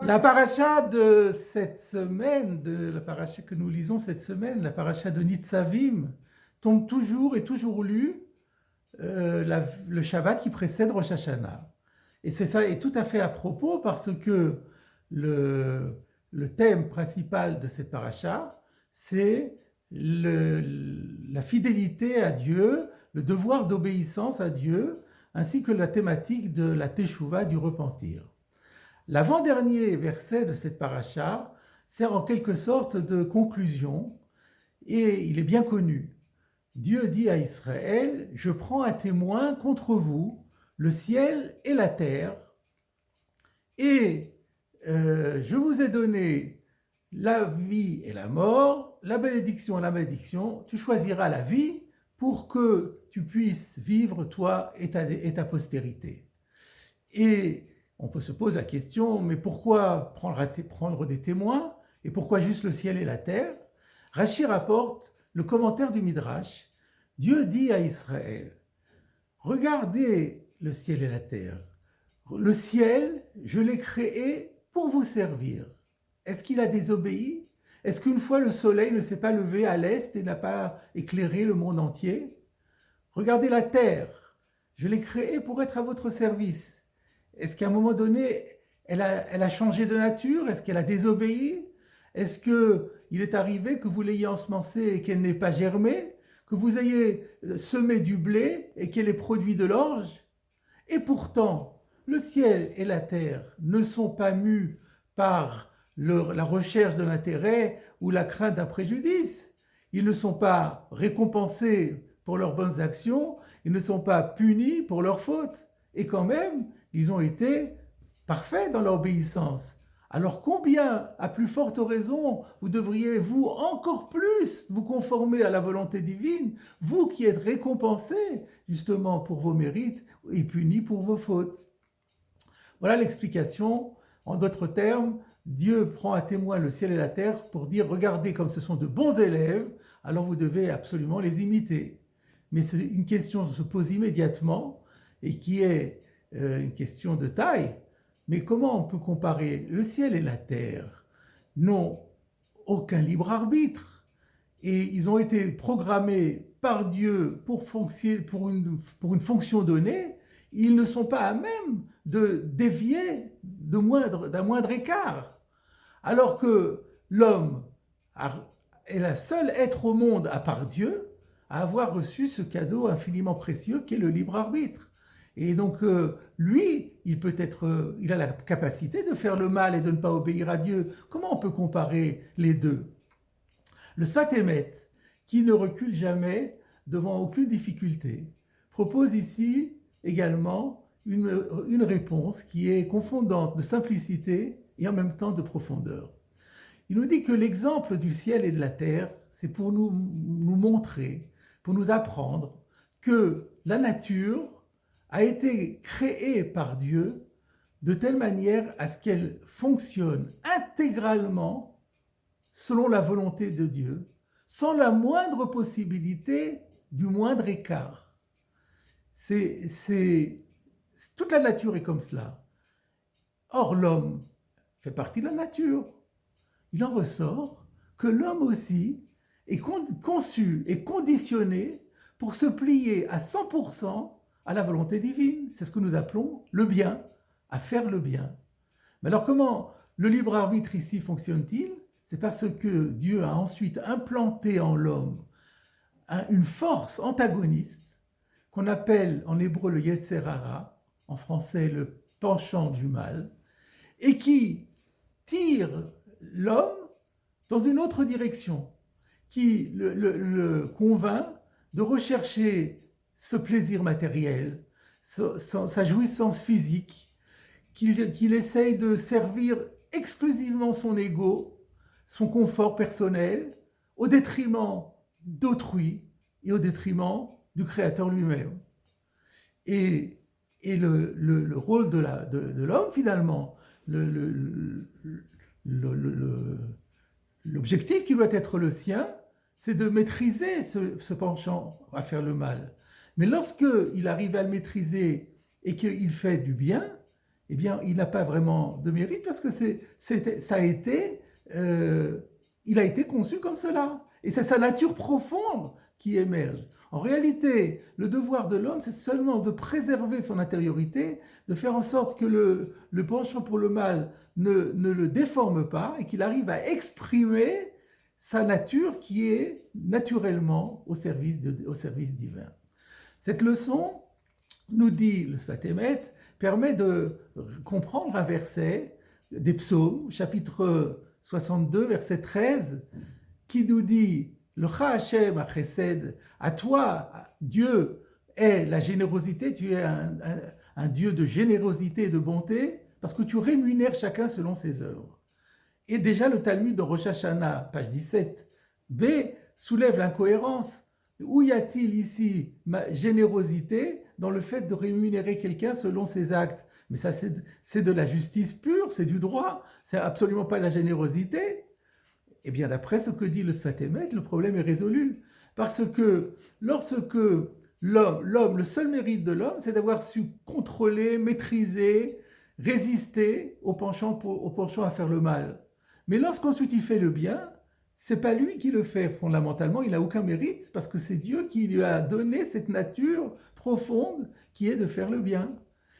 La paracha de cette semaine, de la paracha que nous lisons cette semaine, la paracha de Nitzavim, tombe toujours et toujours lu le Shabbat qui précède Rosh Hashanah. Et c'est ça est tout à fait à propos parce que le thème principal de cette paracha, c'est la fidélité à Dieu, le devoir d'obéissance à Dieu, ainsi que la thématique de la Teshuvah, du repentir. L'avant-dernier verset de cette paracha sert en quelque sorte de conclusion et il est bien connu. Dieu dit à Israël, je prends à témoin contre vous le ciel et la terre et je vous ai donné la vie et la mort, la bénédiction et la malédiction, tu choisiras la vie pour que tu puisses vivre toi et ta postérité. Et on peut se poser la question, mais pourquoi prendre des témoins et pourquoi juste le ciel et la terre? Rachi rapporte le commentaire du Midrash. Dieu dit à Israël, regardez le ciel et la terre. Le ciel, je l'ai créé pour vous servir. Est-ce qu'il a désobéi? Est-ce qu'une fois le soleil ne s'est pas levé à l'est et n'a pas éclairé le monde entier? Regardez la terre, je l'ai créée pour être à votre service. Est-ce qu'à un moment donné, elle a changé de nature? Est-ce qu'elle a désobéi? Est-ce qu'il est arrivé que vous l'ayez ensemencée et qu'elle n'ait pas germé? Que vous ayez semé du blé et qu'elle ait produit de l'orge? Et pourtant, le ciel et la terre ne sont pas mus par la recherche de l'intérêt ou la crainte d'un préjudice. Ils ne sont pas récompensés pour leurs bonnes actions, ils ne sont pas punis pour leurs fautes. Et quand même, ils ont été parfaits dans l'obéissance. Alors combien, à plus forte raison, vous devriez, vous, encore plus vous conformer à la volonté divine, vous qui êtes récompensés justement pour vos mérites et punis pour vos fautes. Voilà l'explication. En d'autres termes, Dieu prend à témoin le ciel et la terre pour dire, regardez comme ce sont de bons élèves, alors vous devez absolument les imiter. Mais c'est une question qui se pose immédiatement et qui est une question de taille. Mais comment on peut comparer le ciel et la terre? N'ont aucun libre arbitre et ils ont été programmés par Dieu pour une fonction donnée. Ils ne sont pas à même de dévier d'un moindre écart. Alors que l'homme est la seule être au monde, à part Dieu, à avoir reçu ce cadeau infiniment précieux qu'est le libre arbitre. Et donc, lui, il a la capacité de faire le mal et de ne pas obéir à Dieu. Comment on peut comparer les deux? Le Sat-Emet, qui ne recule jamais devant aucune difficulté, propose ici également une réponse qui est confondante de simplicité et en même temps de profondeur. Il nous dit que l'exemple du ciel et de la terre, c'est pour nous montrer, pour nous apprendre que la nature a été créée par Dieu de telle manière à ce qu'elle fonctionne intégralement selon la volonté de Dieu, sans la moindre possibilité du moindre écart. Toute la nature est comme cela. Or, l'homme fait partie de la nature. Il en ressort que l'homme aussi est conçu et conditionné pour se plier à 100% à la volonté divine. C'est ce que nous appelons le bien, à faire le bien. Mais alors comment le libre arbitre ici fonctionne-t-il? C'est parce que Dieu a ensuite implanté en l'homme une force antagoniste qu'on appelle en hébreu le Yetzer Hara, en français le penchant du mal, et qui tire l'homme dans une autre direction, qui le convainc de rechercher ce plaisir matériel, sa jouissance physique, qu'il essaye de servir exclusivement son ego, son confort personnel, au détriment d'autrui et au détriment du Créateur lui-même. Et le rôle de l'homme, finalement, l'objectif qui doit être le sien, c'est de maîtriser ce penchant à faire le mal. Mais lorsqu'il arrive à le maîtriser et qu'il fait du bien, eh bien, il n'a pas vraiment de mérite parce que il a été conçu comme cela. Et c'est sa nature profonde qui émerge. En réalité, le devoir de l'homme, c'est seulement de préserver son intériorité, de faire en sorte que le penchant pour le mal ne le déforme pas et qu'il arrive à exprimer sa nature qui est naturellement au service divin. Cette leçon, nous dit le Sfat Emet, permet de comprendre un verset des psaumes, chapitre 62, verset 13, qui nous dit le Cha Hashem a chesed, à toi, Dieu, est la générosité, tu es un Dieu de générosité et de bonté, parce que tu rémunères chacun selon ses œuvres. Et déjà le Talmud de Rosh Hashanah, page 17, B, soulève l'incohérence. Où y a-t-il ici ma générosité dans le fait de rémunérer quelqu'un selon ses actes? Mais ça, c'est de la justice pure, c'est du droit, c'est absolument pas la générosité. Eh bien, d'après ce que dit le Sfat Emet, le problème est résolu. Parce que lorsque l'homme, le seul mérite de l'homme, c'est d'avoir su contrôler, maîtriser, résister au penchant à faire le mal. Mais lorsqu'ensuite il fait le bien, c'est pas lui qui le fait fondamentalement, il n'a aucun mérite, parce que c'est Dieu qui lui a donné cette nature profonde qui est de faire le bien.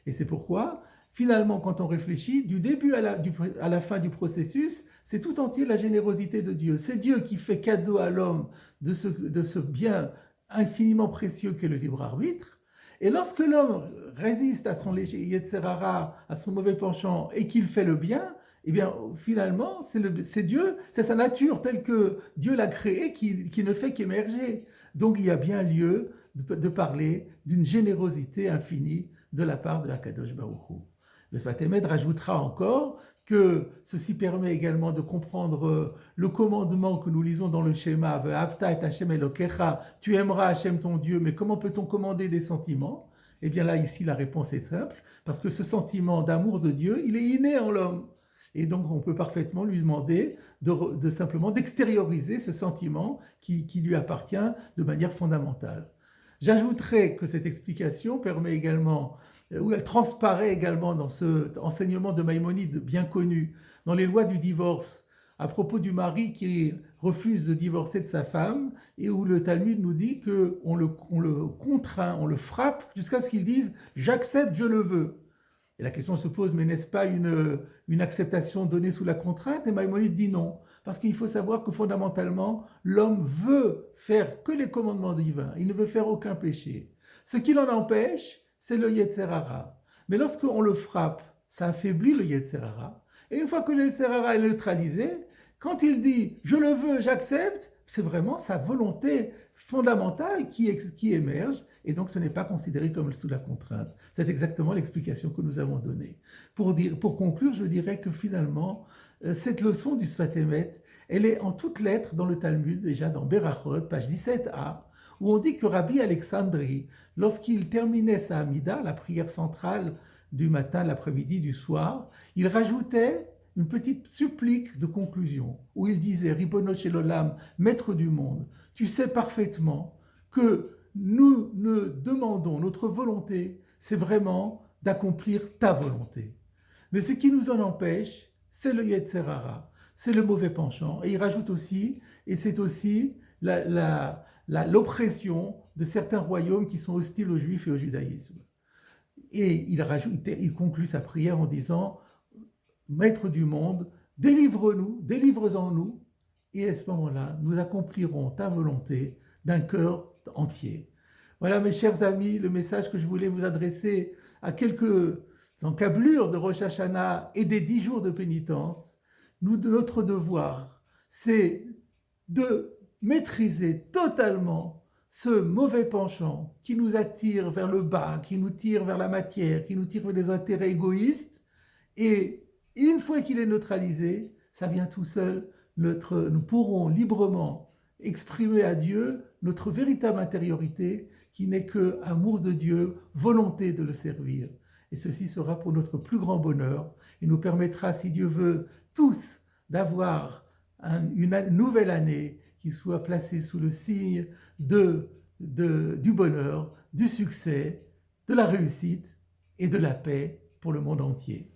Et c'est pourquoi, finalement, quand on réfléchit, du début à la fin du processus, c'est tout entier la générosité de Dieu. C'est Dieu qui fait cadeau à l'homme de ce bien infiniment précieux qu'est le libre arbitre. Et lorsque l'homme résiste à son Yetzerara, à son mauvais penchant, et qu'il fait le bien, eh bien, finalement, c'est Dieu, c'est sa nature telle que Dieu l'a créée qui ne fait qu'émerger. Donc, il y a bien lieu de parler d'une générosité infinie de la part de Akadosh Baruch Hu. Le Sfat Emet rajoutera encore que ceci permet également de comprendre le commandement que nous lisons dans le schéma Ve'avta et Hashem Elokecha, tu aimeras Hashem ton Dieu, mais comment peut-on commander des sentiments? Eh bien là, ici, la réponse est simple, parce que ce sentiment d'amour de Dieu, il est inné en l'homme. Et donc, on peut parfaitement lui demander de simplement d'extérioriser ce sentiment qui lui appartient de manière fondamentale. J'ajouterai que cette explication permet également, ou elle transparaît également dans cet enseignement de Maïmonide bien connu, dans les lois du divorce, à propos du mari qui refuse de divorcer de sa femme, et où le Talmud nous dit qu'on le contraint, on le frappe, jusqu'à ce qu'il dise « j'accepte, je le veux ». Et la question se pose, mais n'est-ce pas une acceptation donnée sous la contrainte? Et Maïmonide dit non, parce qu'il faut savoir que fondamentalement, l'homme veut faire que les commandements divins, il ne veut faire aucun péché. Ce qui l'en empêche, c'est le Yetzerara. Mais lorsqu'on le frappe, ça affaiblit le Yetzerara. Et une fois que le Yetzerara est neutralisé, quand il dit « je le veux, j'accepte », c'est vraiment sa volonté fondamentale qui émerge, et donc ce n'est pas considéré comme sous la contrainte. C'est exactement l'explication que nous avons donnée. Pour conclure, je dirais que finalement, cette leçon du Sfat Emet, elle est en toutes lettres dans le Talmud, déjà dans Berachot, page 17a, où on dit que Rabbi Alexandri, lorsqu'il terminait sa Hamida, la prière centrale du matin, l'après-midi, du soir, il rajoutait une petite supplique de conclusion, où il disait « Ribono shel olam, maître du monde, tu sais parfaitement que nous ne demandons, notre volonté, c'est vraiment d'accomplir ta volonté. Mais ce qui nous en empêche, c'est le Yetzerara, c'est le mauvais penchant. » Et il rajoute aussi, et c'est aussi l'oppression de certains royaumes qui sont hostiles aux Juifs et au judaïsme. Et il conclut sa prière en disant « Maître du monde, délivre-nous, délivre-en-nous, et à ce moment-là, nous accomplirons ta volonté d'un cœur entier. » Voilà, mes chers amis, le message que je voulais vous adresser à quelques encablures de Rosh Hashanah et des 10 jours de pénitence. Notre devoir, c'est de maîtriser totalement ce mauvais penchant qui nous attire vers le bas, qui nous tire vers la matière, qui nous tire vers des intérêts égoïstes. Et une fois qu'il est neutralisé, ça vient tout seul. Nous pourrons librement exprimer à Dieu notre véritable intériorité qui n'est que amour de Dieu, volonté de le servir. Et ceci sera pour notre plus grand bonheur et nous permettra, si Dieu veut, tous d'avoir une nouvelle année qui soit placée sous le signe du bonheur, du succès, de la réussite et de la paix. pour le monde entier.